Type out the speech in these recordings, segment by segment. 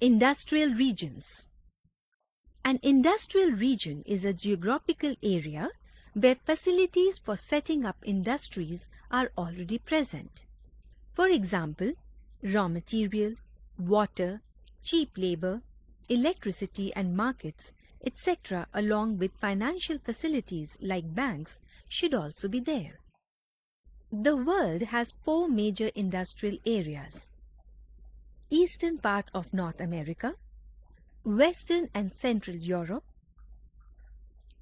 Industrial regions. An industrial region is a geographical area where facilities for setting up industries are already present. For example, raw material, water, cheap labor, electricity and markets, etc. along with financial facilities like banks should also be there. The world has 4 major industrial areas: eastern part of North America, Western and Central Europe,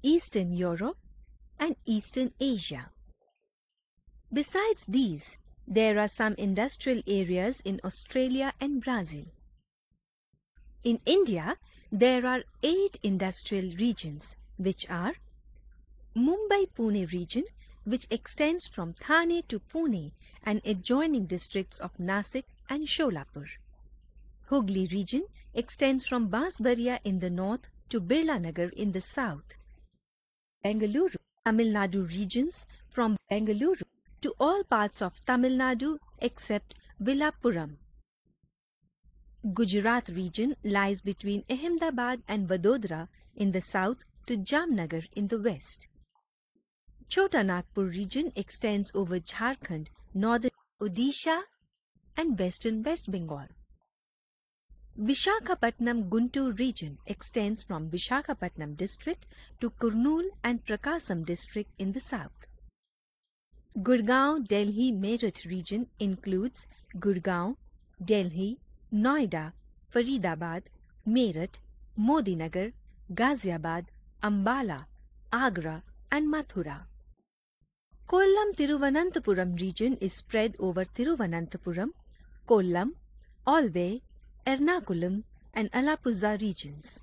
Eastern Europe, and Eastern Asia. Besides these, there are some industrial areas in Australia and Brazil. In India, there are 8 industrial regions, which are Mumbai-Pune region, which extends from Thane to Pune and adjoining districts of Nasik and Sholapur. Hooghly region extends from Basbaria in the north to Birla Nagar in the south. Bengaluru, Tamil Nadu regions from Bengaluru to all parts of Tamil Nadu except Villapuram. Gujarat region lies between Ahmedabad and Vadodara in the south to Jamnagar in the west. Chota Nagpur region extends over Jharkhand, northern Odisha and western West Bengal. Vishakhapatnam Guntur region extends from Vishakhapatnam district to Kurnool and Prakasam district in the south. Gurgaon Delhi Meerut region includes Gurgaon, Delhi, Noida, Faridabad, Meerut, Modinagar, Ghaziabad, Ambala, Agra and Mathura. Kollam Tiruvananthapuram region is spread over Tiruvananthapuram, Kollam, Alvay, Ernakulam and Alappuzha regions.